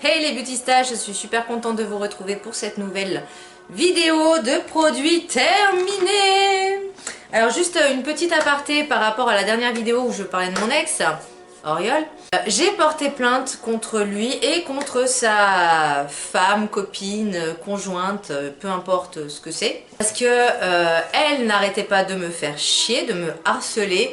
Hey les beautystas, je suis super contente de vous retrouver pour cette nouvelle vidéo de produits terminés. Alors juste une petite aparté par rapport à la dernière vidéo où je parlais de mon ex, Oriol. J'ai porté plainte contre lui et contre sa femme, copine, conjointe, peu importe ce que c'est. Parce que elle n'arrêtait pas de me faire chier, de me harceler.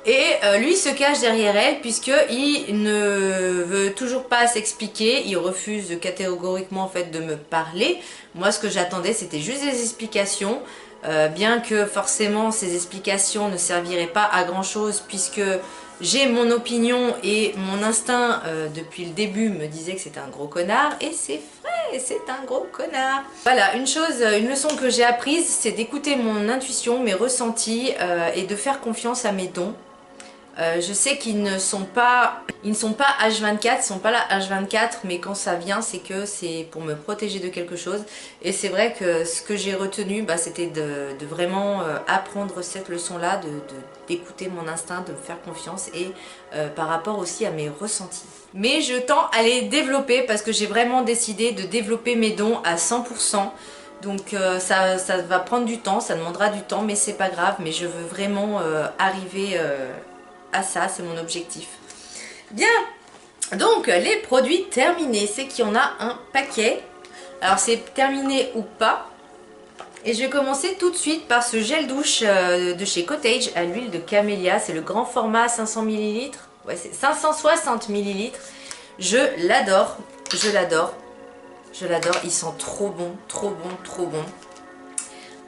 Et lui se cache derrière elle puisqu'il ne veut toujours pas s'expliquer, il refuse catégoriquement en fait de me parler. Moi ce que j'attendais c'était juste des explications, bien que forcément ces explications ne serviraient pas à grand chose puisque j'ai mon opinion et mon instinct depuis le début me disait que c'était un gros connard et c'est vrai, c'est un gros connard. Voilà, une leçon que j'ai apprise c'est d'écouter mon intuition, mes ressentis et de faire confiance à mes dons. Je sais qu'ils ne sont pas H24, ils sont pas là H24, mais quand ça vient, c'est que c'est pour me protéger de quelque chose. Et c'est vrai que ce que j'ai retenu, c'était de vraiment apprendre cette leçon-là, d'écouter mon instinct, de me faire confiance et par rapport aussi à mes ressentis. Mais je tends à les développer parce que j'ai vraiment décidé de développer mes dons à 100%. Donc ça va prendre du temps, ça demandera du temps, mais c'est pas grave. Mais je veux vraiment arriver à ça, c'est mon objectif. Bien, donc les produits terminés, c'est qu'il y en a un paquet. Alors c'est terminé ou pas. Et je vais commencer tout de suite par ce gel douche de chez Cottage à l'huile de camélia. C'est le grand format 500 ml. Ouais, c'est 560 ml. Je l'adore, je l'adore. Je l'adore, il sent trop bon, trop bon, trop bon.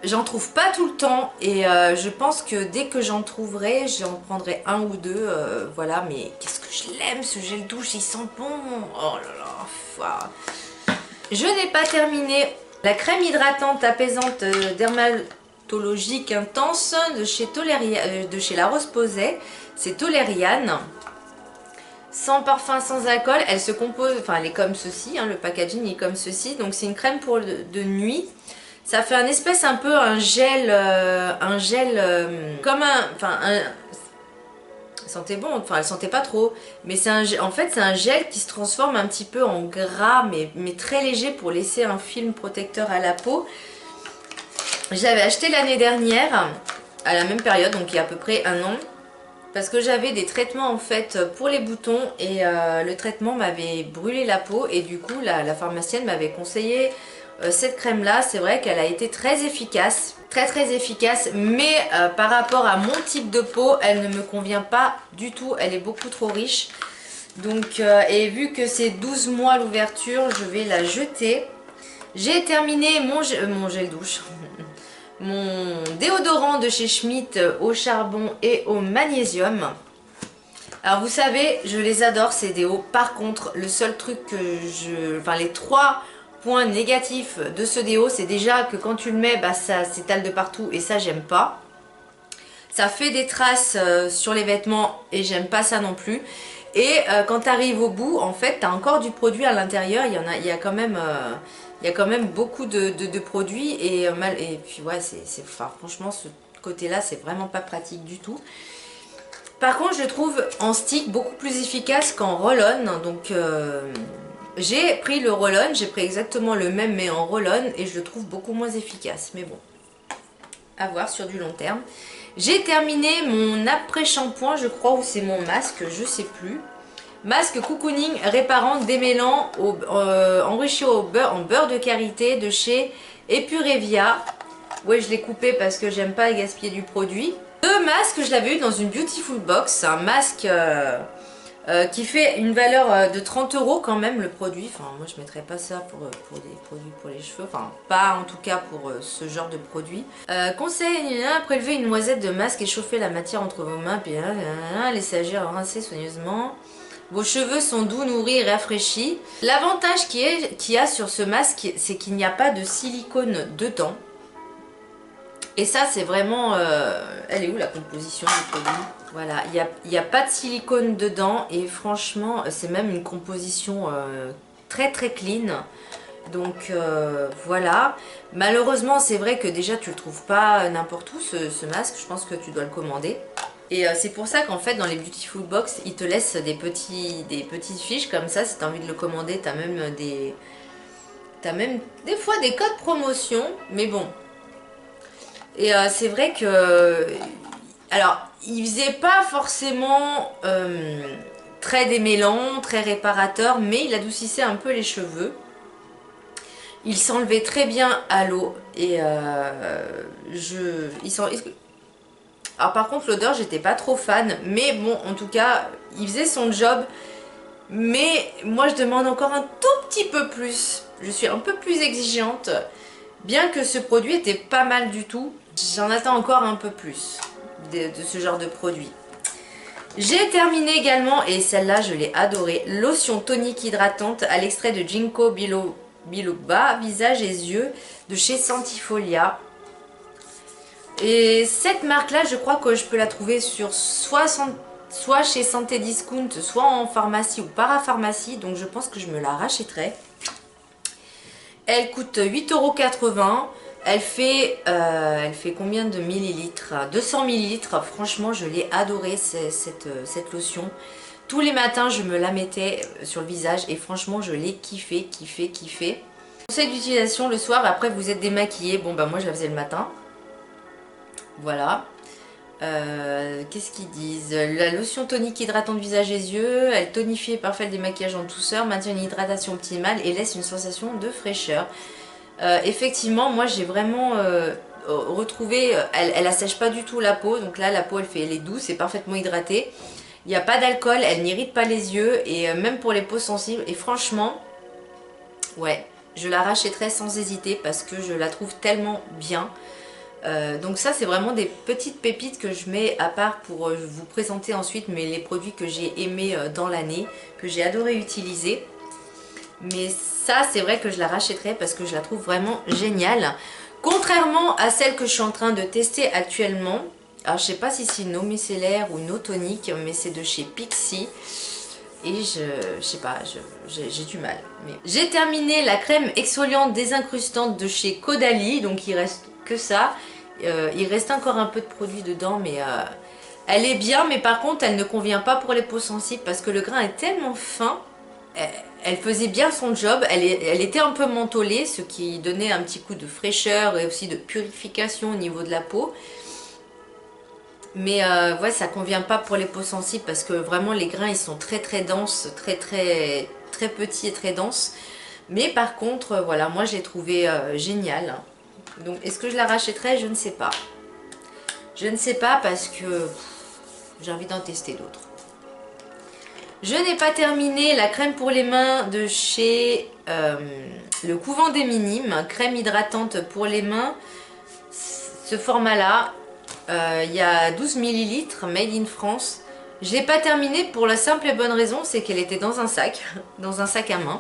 J'en trouve pas tout le temps et je pense que dès que j'en trouverai, j'en prendrai un ou deux, voilà, mais qu'est-ce que je l'aime ce gel douche, il sent bon. Oh là là, je n'ai pas terminé la crème hydratante apaisante dermatologique intense de chez La Roche-Posay, c'est Tolériane. Sans parfum, sans alcool, elle se compose, enfin elle est comme ceci, hein, le packaging est comme ceci, donc c'est une crème pour de nuit. Ça fait un espèce un peu un gel comme elle sentait bon, enfin elle sentait pas trop, mais c'est en fait c'est un gel qui se transforme un petit peu en gras, mais très léger pour laisser un film protecteur à la peau. J'avais acheté l'année dernière, à la même période, donc il y a à peu près un an, parce que j'avais des traitements en fait pour les boutons et le traitement m'avait brûlé la peau et du coup la pharmacienne m'avait conseillé cette crème là. C'est vrai qu'elle a été très efficace, très efficace, mais par rapport à mon type de peau elle ne me convient pas du tout, elle est beaucoup trop riche. Donc et vu que c'est 12 mois l'ouverture, je vais la jeter. J'ai terminé mon gel douche mon déodorant de chez Schmitt au charbon et au magnésium. Alors vous savez, je les adore ces déos. Par contre, le seul truc que les 3 points négatifs de ce déo, c'est déjà que quand tu le mets, ça s'étale de partout et ça j'aime pas. Ça fait des traces sur les vêtements et j'aime pas ça non plus. Et quand tu arrives au bout, en fait, tu as encore du produit à l'intérieur. Il y a quand même beaucoup de produits et puis ouais, franchement ce côté là c'est vraiment pas pratique du tout. Par contre je trouve en stick beaucoup plus efficace qu'en roll-on. Donc j'ai pris le roll-on, j'ai pris exactement le même mais en roll-on et je le trouve beaucoup moins efficace. Mais bon, à voir sur du long terme. J'ai terminé mon après-shampoing, je crois, ou c'est mon masque, je sais plus. Masque cocooning réparant démêlant enrichi en beurre de karité de chez Epurevia. Ouais, je l'ai coupé parce que j'aime pas gaspiller du produit. Ce masque, je l'avais eu dans une Beautiful Box. C'est un masque qui fait une valeur de 30 € quand même, le produit. Enfin, moi je mettrais pas ça pour des produits pour les cheveux. Enfin, pas en tout cas pour ce genre de produit. Conseil, prélever une noisette de masque et chauffer la matière entre vos mains. Puis laissez agir, rincer soigneusement. Vos cheveux sont doux, nourris et rafraîchis. L'avantage qu'il y a sur ce masque, c'est qu'il n'y a pas de silicone dedans. Et ça, c'est vraiment... elle est où la composition du produit? Voilà, il n'y a pas de silicone dedans. Et franchement, c'est même une composition très clean. Donc voilà. Malheureusement, c'est vrai que déjà, tu ne le trouves pas n'importe où, ce masque. Je pense que tu dois le commander. Et c'est pour ça qu'en fait dans les Beautiful Box, ils te laissent des petites fiches comme ça. Si tu as envie de le commander, tu as même des fois des codes promotion. Mais bon. Et c'est vrai que... Alors, il faisait pas forcément très démêlant, très réparateur, mais il adoucissait un peu les cheveux. Il s'enlevait très bien à l'eau. Et alors par contre l'odeur j'étais pas trop fan, mais bon en tout cas il faisait son job, mais moi je demande encore un tout petit peu plus, je suis un peu plus exigeante, bien que ce produit était pas mal du tout, j'en attends encore un peu plus de ce genre de produit. J'ai terminé également, et celle-là je l'ai adorée, lotion tonique hydratante à l'extrait de Ginkgo biloba, visage et yeux de chez Santifolia. Et cette marque là je crois que je peux la trouver sur soit chez Santé Discount, soit en pharmacie ou parapharmacie, donc je pense que je me la rachèterai. Elle coûte 8,80 €. Elle fait combien de millilitres? 200 millilitres. Franchement je l'ai adorée cette lotion. Tous les matins je me la mettais sur le visage et franchement je l'ai kiffé. Conseil d'utilisation le soir après vous êtes démaquillé. Bon bah moi je la faisais le matin. Voilà. Qu'est-ce qu'ils disent? La lotion tonique hydratante visage et yeux, elle tonifie et parfait le démaquillage en douceur, maintient une hydratation optimale et laisse une sensation de fraîcheur. Effectivement, moi j'ai vraiment retrouvé, elle assèche pas du tout la peau, donc là la peau elle est douce et parfaitement hydratée. Il n'y a pas d'alcool, elle n'irrite pas les yeux et même pour les peaux sensibles. Et franchement, ouais, je la rachèterai sans hésiter parce que je la trouve tellement bien. Donc ça c'est vraiment des petites pépites que je mets à part pour vous présenter ensuite les produits que j'ai aimés dans l'année, que j'ai adoré utiliser. Mais ça c'est vrai que je la rachèterai parce que je la trouve vraiment géniale. Contrairement à celle que je suis en train de tester actuellement. Alors je sais pas si c'est une eau micellaire ou une eau tonique, mais c'est de chez Pixi. Et je sais pas, j'ai du mal. J'ai terminé la crème exfoliante désincrustante de chez Caudalie, donc il reste que ça. Il reste encore un peu de produit dedans, mais elle est bien, mais par contre elle ne convient pas pour les peaux sensibles parce que le grain est tellement fin. Elle faisait bien son job, elle était un peu mentholée, ce qui donnait un petit coup de fraîcheur et aussi de purification au niveau de la peau. Mais ouais, ça convient pas pour les peaux sensibles parce que vraiment les grains ils sont très denses, très petits et très denses. Mais par contre, voilà, moi je l'ai trouvé génial. Donc est-ce que je la rachèterai? Je ne sais pas. Je ne sais pas parce que j'ai envie d'en tester d'autres. Je n'ai pas terminé la crème pour les mains de chez Le Couvent des Minimes. Crème hydratante pour les mains. Ce format-là, il y a 12 ml, made in France. Je ne l'ai pas terminé pour la simple et bonne raison, c'est qu'elle était dans un sac à main.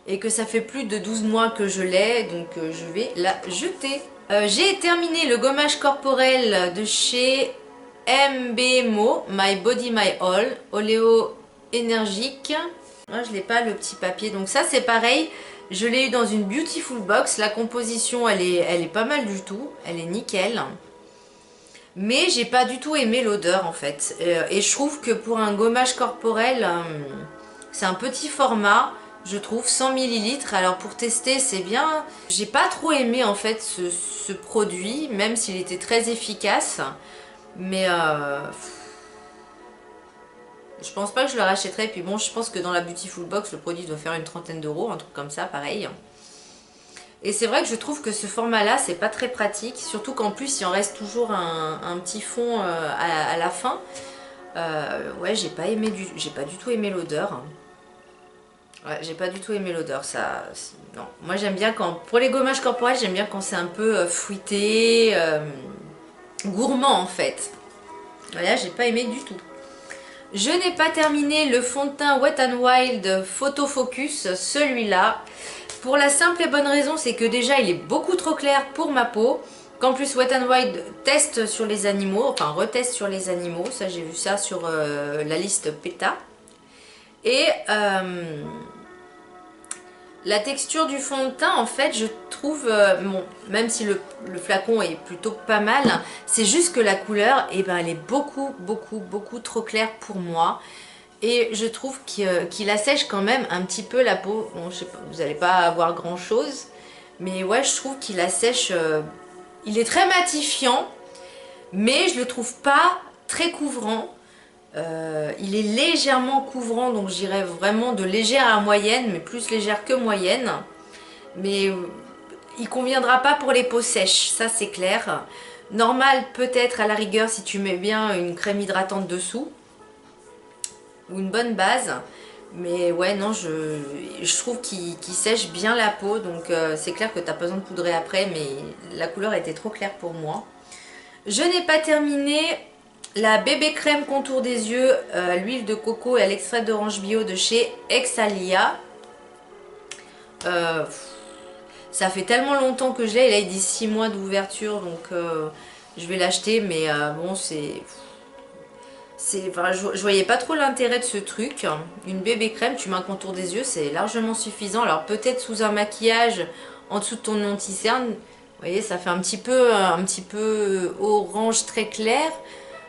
Et que ça fait plus de 12 mois que je l'ai, donc je vais la jeter. J'ai terminé le gommage corporel de chez MBMO, My Body My All, oléo énergique. Moi je n'ai pas le petit papier, donc ça c'est pareil. Je l'ai eu dans une Beautiful Box, la composition elle est pas mal du tout, elle est nickel. Mais j'ai pas du tout aimé l'odeur en fait. Et je trouve que pour un gommage corporel, c'est un petit format. Je trouve 100 ml, alors pour tester c'est bien. J'ai pas trop aimé en fait ce produit, même s'il était très efficace. Mais je pense pas que je le rachèterai. Puis bon, je pense que dans la Beautiful Box, le produit doit faire une trentaine d'euros, un truc comme ça, pareil. Et c'est vrai que je trouve que ce format-là, c'est pas très pratique. Surtout qu'en plus, il en reste toujours un petit fond à la fin. Ouais, j'ai pas du tout aimé l'odeur. Ouais, j'ai pas du tout aimé l'odeur, ça... Non, moi j'aime bien quand... Pour les gommages corporels, j'aime bien quand c'est un peu fruité, gourmand en fait. Voilà, j'ai pas aimé du tout. Je n'ai pas terminé le fond de teint Wet n Wild Photo Focus, celui-là. Pour la simple et bonne raison, c'est que déjà il est beaucoup trop clair pour ma peau. Qu'en plus Wet n Wild teste sur les animaux, enfin reteste sur les animaux. Ça j'ai vu ça sur la liste PETA. Et La texture du fond de teint, en fait, je trouve, bon, même si le flacon est plutôt pas mal, c'est juste que la couleur, eh ben, elle est beaucoup trop claire pour moi. Et je trouve qu'il assèche quand même un petit peu la peau. Bon, je sais pas, vous n'allez pas avoir grand chose, mais ouais, je trouve qu'il assèche. Il est très matifiant, mais je le trouve pas très couvrant. Il est légèrement couvrant, donc je dirais vraiment de légère à moyenne, mais plus légère que moyenne. Mais il conviendra pas pour les peaux sèches, ça c'est clair. Normal peut-être à la rigueur si tu mets bien une crème hydratante dessous. Ou une bonne base. Mais ouais, non, je trouve qu'il sèche bien la peau. Donc c'est clair que tu n'as pas besoin de poudrer après, mais la couleur était trop claire pour moi. Je n'ai pas terminé la bébé crème contour des yeux, l'huile de coco et à l'extrait d'orange bio de chez Exalia. Ça fait tellement longtemps que je l'ai, là il dit 6 mois d'ouverture, donc je vais l'acheter, mais bon enfin, je voyais pas trop l'intérêt de ce truc. Une bébé crème, tu mets un contour des yeux, c'est largement suffisant. Alors peut-être sous un maquillage en dessous de ton anti-cerne, vous voyez, ça fait un petit peu orange très clair.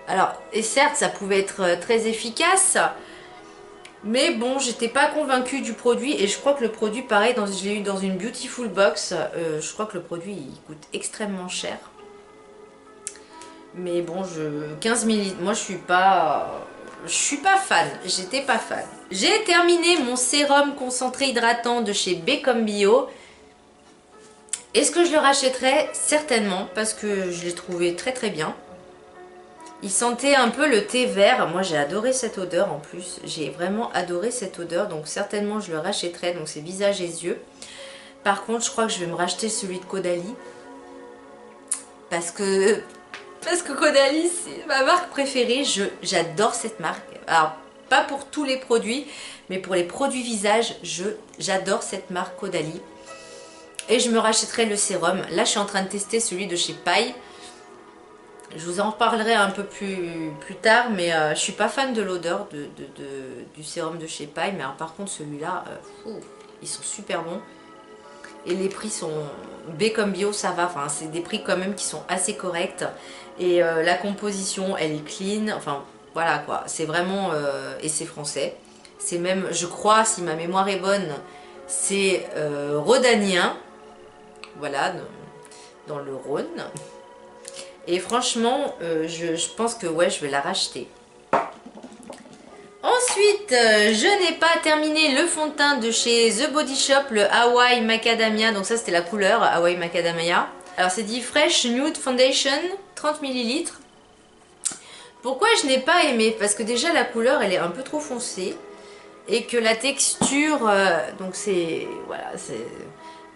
Alors, et certes, ça pouvait être très efficace, mais bon, j'étais pas convaincue du produit. Et je crois que le produit, pareil, je l'ai eu dans une Beautiful Box. Je crois que le produit, il coûte extrêmement cher. Mais bon, 15 ml, moi je suis pas fan, j'étais pas fan. J'ai terminé mon sérum concentré hydratant de chez Become Bio. Est-ce que je le rachèterai? Certainement, parce que je l'ai trouvé très très bien. Il sentait un peu le thé vert. Moi j'ai adoré cette odeur en plus. J'ai vraiment adoré cette odeur. Donc certainement je le rachèterai. Donc c'est visage et yeux. Par contre je crois que je vais me racheter celui de Caudalie. Parce que Caudalie c'est ma marque préférée. J'adore cette marque. Alors pas pour tous les produits. Mais pour les produits visage. J'adore cette marque Caudalie. Et je me rachèterai le sérum. Là je suis en train de tester celui de chez Paille. Je vous en reparlerai un peu plus tard, mais je suis pas fan de l'odeur du sérum de chez Paille. Mais alors, par contre, celui-là, ils sont super bons. Et les prix sont B comme bio, ça va. Enfin, c'est des prix quand même qui sont assez corrects. Et la composition, elle est clean. Enfin, voilà quoi. C'est vraiment... et c'est français. C'est même, je crois, si ma mémoire est bonne, c'est rhodanien. Voilà, dans le Rhône. Et franchement, je pense que ouais, je vais la racheter. Ensuite, je n'ai pas terminé le fond de teint de chez The Body Shop, le Hawaii Macadamia. Donc ça, c'était la couleur Hawaii Macadamia. Alors c'est dit Fresh Nude Foundation, 30 ml. Pourquoi je n'ai pas aimé? Parce que déjà la couleur, elle est un peu trop foncée. Et que la texture, donc c'est... Voilà, c'est...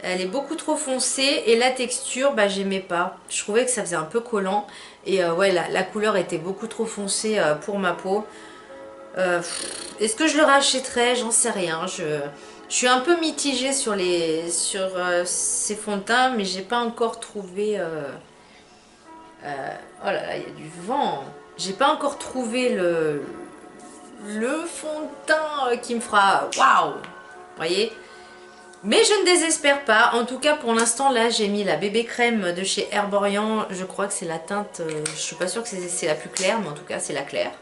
Elle est beaucoup trop foncée et la texture, bah j'aimais pas. Je trouvais que ça faisait un peu collant. Et ouais, la couleur était beaucoup trop foncée pour ma peau. Est-ce que je le rachèterais? J'en sais rien. Je suis un peu mitigée sur ces fonds de teint, mais j'ai pas encore trouvé... oh là là, il y a du vent. J'ai pas encore trouvé le fond de teint qui me fera waouh. Vous voyez? Mais je ne désespère pas. En tout cas, pour l'instant, là, j'ai mis la bébé crème de chez Herborian. Je crois que c'est la teinte... je suis pas sûre que c'est la plus claire, mais en tout cas, c'est la claire.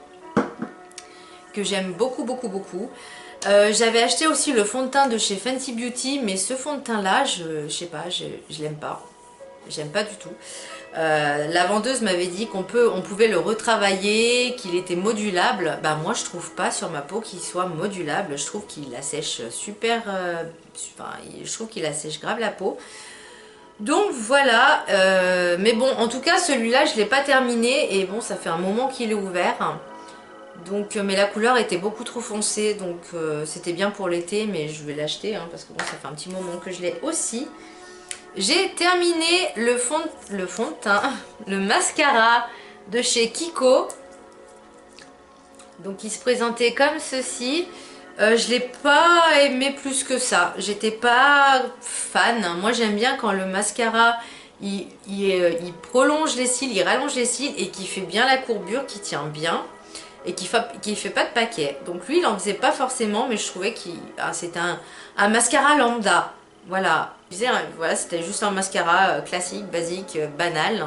Que j'aime beaucoup. J'avais acheté aussi le fond de teint de chez Fenty Beauty, mais ce fond de teint-là, je sais pas, je l'aime pas. J'aime pas du tout. La vendeuse m'avait dit qu'on pouvait le retravailler, qu'il était modulable. Bah moi je trouve pas sur ma peau qu'il soit modulable. Je trouve qu'il assèche super... je trouve qu'il assèche grave la peau. Donc voilà. Mais bon, en tout cas celui-là je l'ai pas terminé. Et bon, ça fait un moment qu'il est ouvert. Donc, mais la couleur était beaucoup trop foncée. Donc c'était bien pour l'été. Mais je vais l'acheter hein, parce que bon, ça fait un petit moment que je l'ai aussi. J'ai terminé le fond de teint, le mascara de chez Kiko. Donc il se présentait comme ceci. Je l'ai pas aimé plus que ça. J'étais pas fan. Moi j'aime bien quand le mascara il prolonge les cils, il rallonge les cils et qui fait bien la courbure, qui tient bien. et qui fait pas de paquet. Donc lui il en faisait pas forcément, mais je trouvais qu'il c'était un mascara lambda. Voilà, voilà, c'était juste un mascara classique, basique, banal.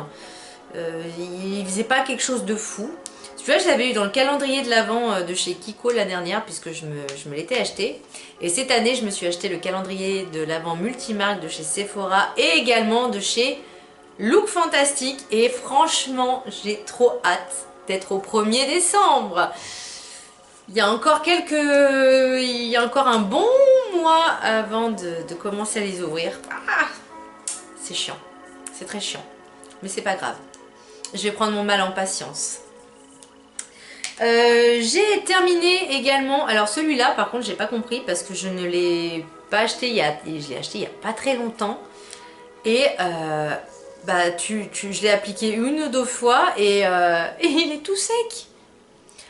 Il faisait pas quelque chose de fou. Celui-là, je l'avais eu dans le calendrier de l'Avent de chez Kiko la dernière, puisque je me l'étais acheté. Et cette année, je me suis acheté le calendrier de l'Avent multimarque de chez Sephora et également de chez Look Fantastic. Et franchement, j'ai trop hâte d'être au 1er décembre. Il y a encore un bon mois avant de commencer à les ouvrir. Ah, c'est chiant, c'est très chiant, mais c'est pas grave. Je vais prendre mon mal en patience. J'ai terminé également, alors celui-là par contre j'ai pas compris parce que je ne l'ai pas acheté, je l'ai acheté il y a pas très longtemps. Et je l'ai appliqué une ou deux fois et il est tout sec.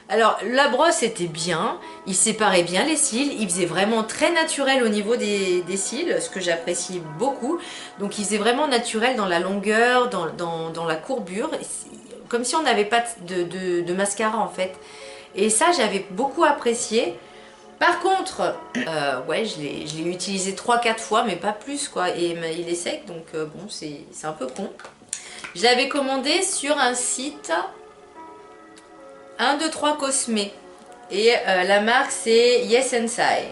Alors la brosse était bien, il séparait bien les cils, il faisait vraiment très naturel au niveau des cils, ce que j'apprécie beaucoup. Donc il faisait vraiment naturel dans la longueur, dans la courbure, comme si on n'avait pas de mascara en fait. Et ça j'avais beaucoup apprécié. Par contre, ouais, je l'ai utilisé 3-4 fois, mais pas plus quoi. Et il est sec, donc bon, c'est un peu con. Je l'avais commandé sur un site 1, 2, 3 Cosmé. Et la marque c'est Yes and Sai.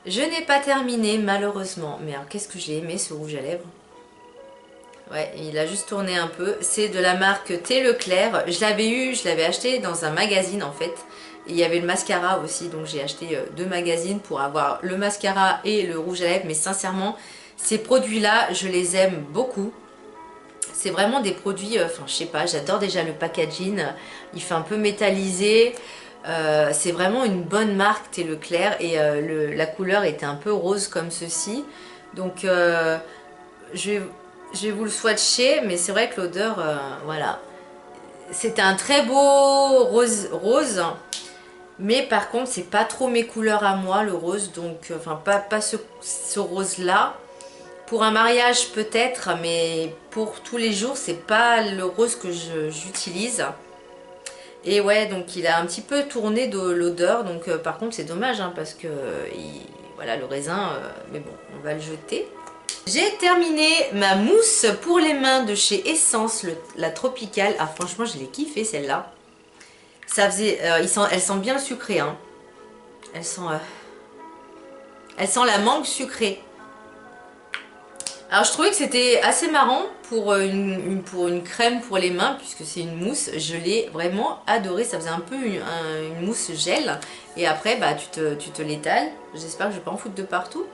Je n'ai pas terminé malheureusement. Mais alors qu'est-ce que j'ai aimé ce rouge à lèvres. Ouais, il a juste tourné un peu. C'est de la marque Thé Leclerc. Je l'avais acheté dans un magazine en fait. Et il y avait le mascara aussi, donc j'ai acheté 2 magazines pour avoir le mascara et le rouge à lèvres. Mais sincèrement, ces produits-là, je les aime beaucoup. C'est vraiment des produits, enfin je sais pas, j'adore déjà le packaging. Il fait un peu métallisé. C'est vraiment une bonne marque Thé Leclerc. Et la couleur était un peu rose comme ceci. Donc je vais vous le swatcher, mais c'est vrai que l'odeur, voilà. C'était un très beau rose. Mais par contre, c'est pas trop mes couleurs à moi, le rose. Donc, enfin, pas ce rose-là. Pour un mariage peut-être, mais pour tous les jours, c'est pas le rose que j'utilise. Et ouais, donc il a un petit peu tourné de l'odeur. Donc par contre, c'est dommage, hein, parce que voilà, le raisin, mais bon, on va le jeter. J'ai terminé ma mousse pour les mains de chez Essence, la tropicale. Ah franchement, je l'ai kiffé celle-là. Ça faisait, elle sent bien le sucré, hein. Elle sent la mangue sucrée. Alors je trouvais que c'était assez marrant pour une crème pour les mains, puisque c'est une mousse. Je l'ai vraiment adoré. Ça faisait un peu une mousse gel. Et après, bah, tu te l'étales. J'espère que je ne vais pas en foutre de partout.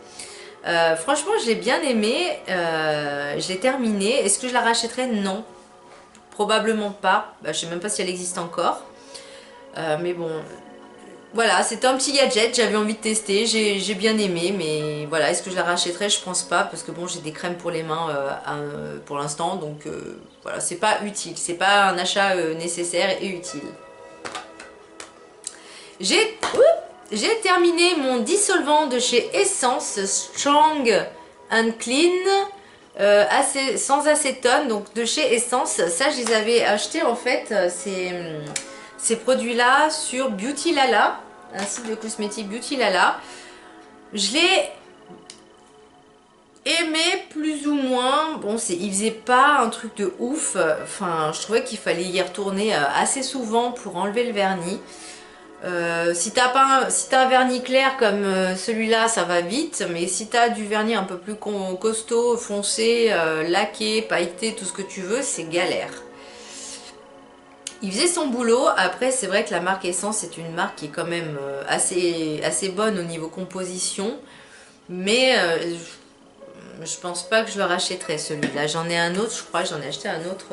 Franchement, je l'ai bien aimé. Je l'ai terminé. Est-ce que je la rachèterai? Non. Probablement pas. Bah, je ne sais même pas si elle existe encore. Mais bon, voilà, c'était un petit gadget, j'avais envie de tester, j'ai bien aimé, mais voilà, est-ce que je la rachèterai? Je pense pas, parce que bon, j'ai des crèmes pour les mains pour l'instant, donc voilà, c'est pas utile, c'est pas un achat nécessaire et utile. J'ai terminé mon dissolvant de chez Essence Strong and Clean, sans acétone, donc de chez Essence. Ça, je les avais achetés en fait, ces produits-là sur Beauty Lala, un site de cosmétiques Beauty Lala. Je l'ai aimé plus ou moins. Bon, il faisait pas un truc de ouf. Enfin, je trouvais qu'il fallait y retourner assez souvent pour enlever le vernis. Si t'as un vernis clair comme celui-là, ça va vite. Mais si t'as du vernis un peu plus costaud, foncé, laqué, pailleté, tout ce que tu veux, c'est galère. Il faisait son boulot. Après, c'est vrai que la marque Essence est une marque qui est quand même assez bonne au niveau composition. Mais je pense pas que je le rachèterai celui-là. J'en ai un autre, je crois. J'en ai acheté un autre.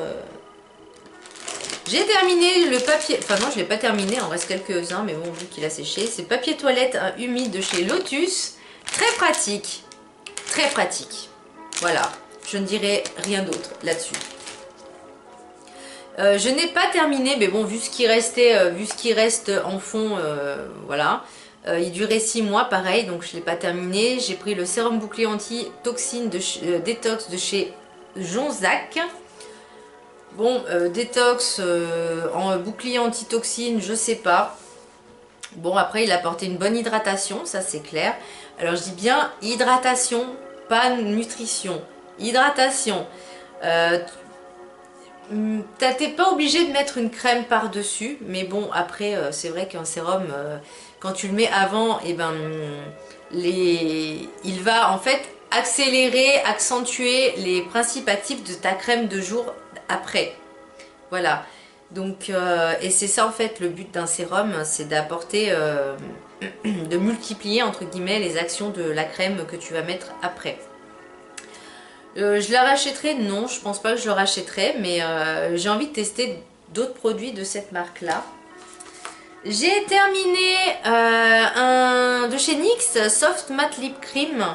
J'ai terminé le papier. Enfin non, je l'ai pas terminé. Il en reste quelques-uns. Mais bon, vu qu'il a séché. C'est papier toilette humide de chez Lotus. Très pratique. Très pratique. Voilà. Je ne dirai rien d'autre là-dessus. Je n'ai pas terminé, mais bon, vu ce qui reste en fond, voilà. Il durait 6 mois, pareil, donc je ne l'ai pas terminé. J'ai pris le sérum bouclier anti-toxine détox de chez Jonzac. Bon, détox, en bouclier antitoxine, je sais pas. Bon, après, il a apporté une bonne hydratation, ça c'est clair. Alors, je dis bien hydratation, pas nutrition. Hydratation. Euh, T'es pas obligé de mettre une crème par-dessus, mais bon, après, c'est vrai qu'un sérum, quand tu le mets avant, et ben, il va en fait accélérer, accentuer les principes actifs de ta crème de jour après. Voilà. Donc, et c'est ça en fait le but d'un sérum, c'est d'apporter, de multiplier entre guillemets les actions de la crème que tu vas mettre après. Je la rachèterai? Non, je pense pas que je le rachèterai, mais j'ai envie de tester d'autres produits de cette marque-là. J'ai terminé un de chez NYX, Soft Matte Lip Cream.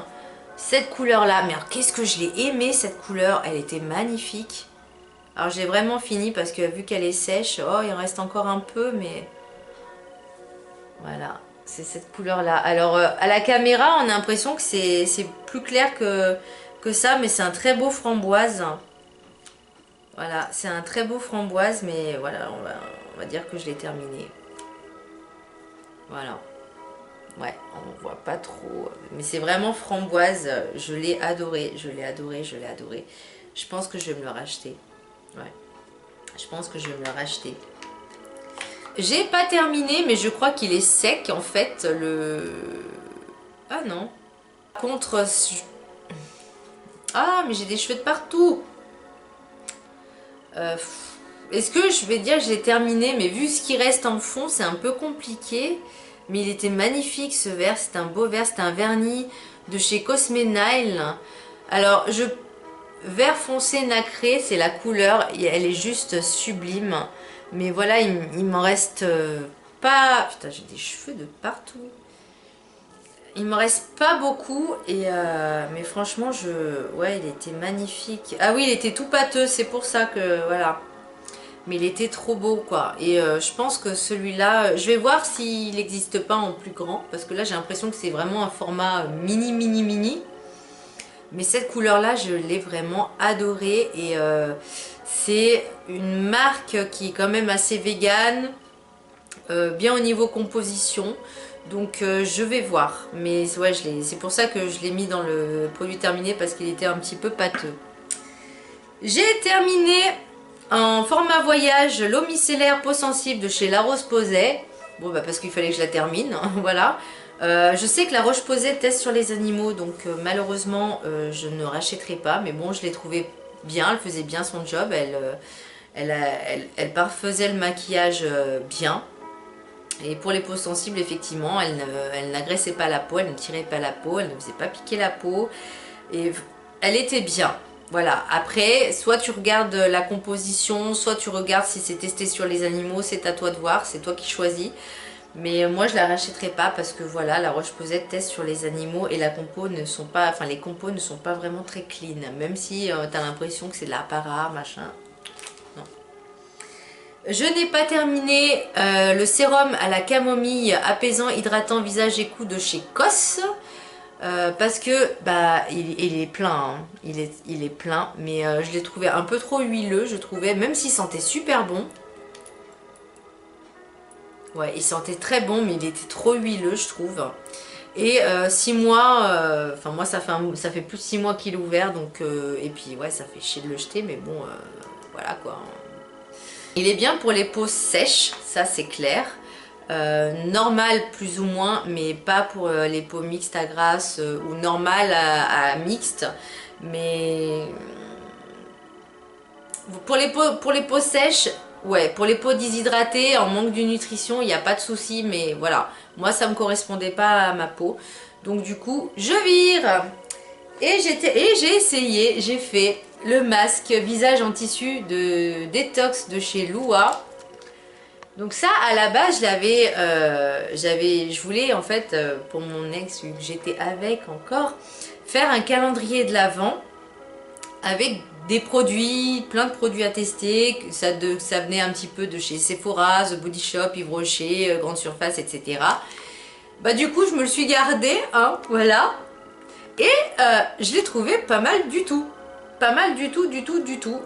Cette couleur-là, mais alors qu'est-ce que je l'ai aimée cette couleur, elle était magnifique. Alors j'ai vraiment fini parce que vu qu'elle est sèche, oh il en reste encore un peu, mais voilà, c'est cette couleur-là. Alors à la caméra, on a l'impression que c'est plus clair que ça, mais c'est un très beau framboise. Voilà, c'est un très beau framboise, mais voilà, on va dire que je l'ai terminé. Voilà. Ouais, on voit pas trop. Mais c'est vraiment framboise. Je l'ai adoré, je l'ai adoré, je l'ai adoré. Je pense que je vais me le racheter. Ouais. Je pense que je vais me le racheter. J'ai pas terminé, mais je crois qu'il est sec en fait. Ah non. Par contre... Ah, mais j'ai des cheveux de partout. Est-ce que je vais dire que je l'ai terminé, mais vu ce qui reste en fond, c'est un peu compliqué. Mais il était magnifique ce verre, c'est un beau verre, c'est un vernis de chez Cosme Nile. Alors, vert foncé nacré, c'est la couleur, elle est juste sublime. Mais voilà, il m'en reste pas... Putain, j'ai des cheveux de partout. Il me reste pas beaucoup, mais franchement, ouais, il était magnifique. Ah oui, il était tout pâteux, c'est pour ça que... Voilà. Mais il était trop beau quoi. Et je pense que celui-là, je vais voir s'il n'existe pas en plus grand. Parce que là j'ai l'impression que c'est vraiment un format mini mini mini. Mais cette couleur là je l'ai vraiment adorée. Et c'est une marque qui est quand même assez vegan. Bien au niveau composition. Donc je vais voir. Mais ouais, c'est pour ça que je l'ai mis dans le produit terminé. Parce qu'il était un petit peu pâteux. J'ai terminé en format voyage l'eau micellaire peau sensible de chez La Roche-Posay. Bon bah parce qu'il fallait que je la termine, voilà. Je sais que La Roche-Posay teste sur les animaux, donc malheureusement je ne rachèterai pas. Mais bon, je l'ai trouvée bien, elle faisait bien son job, elle parfaisait le maquillage bien. Et pour les peaux sensibles, effectivement, elle n'agressait pas la peau, elle ne tirait pas la peau, elle ne faisait pas piquer la peau. Et elle était bien. Voilà, après, soit tu regardes la composition, soit tu regardes si c'est testé sur les animaux, c'est à toi de voir, c'est toi qui choisis. Mais moi, je la rachèterai pas parce que voilà, La Roche-Posay teste sur les animaux et la compo ne sont pas, enfin les compos ne sont pas vraiment très clean. Même si tu as l'impression que c'est de l'apparat, machin. Non. Je n'ai pas terminé le sérum à la camomille apaisant, hydratant visage et cou de chez COS. Parce que bah il est plein, hein. il est plein, mais je l'ai trouvé un peu trop huileux, je trouvais, même s'il sentait super bon. Ouais, il sentait très bon, mais il était trop huileux, je trouve. Et 6 mois, enfin moi ça fait plus de 6 mois qu'il est ouvert, donc et puis ouais, ça fait chier de le jeter, mais bon, voilà quoi. Il est bien pour les peaux sèches, ça c'est clair. Normal plus ou moins, mais pas pour les peaux mixtes à grasse ou normal à mixte. Mais pour les peaux sèches, ouais, pour les peaux déshydratées, en manque de nutrition, il n'y a pas de souci. Mais voilà, moi ça me correspondait pas à ma peau. Donc du coup, je vire. Et j'ai essayé, j'ai fait le masque visage en tissu de détox de chez Lua. Donc ça, à la base, je voulais en fait, pour mon ex, vu que j'étais avec encore, faire un calendrier de l'Avent avec des produits, plein de produits à tester. Ça venait un petit peu de chez Sephora, The Body Shop, Yves Rocher, Grande Surface, etc. Bah du coup, je me le suis gardé, hein, voilà. Et je l'ai trouvé pas mal du tout. pas mal du tout, du tout, du tout.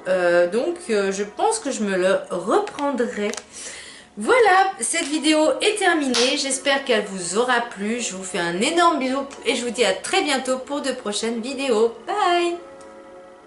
Donc je pense que je me le reprendrai. Voilà, cette vidéo est terminée. J'espère qu'elle vous aura plu. Je vous fais un énorme bisou et je vous dis à très bientôt pour de prochaines vidéos. Bye!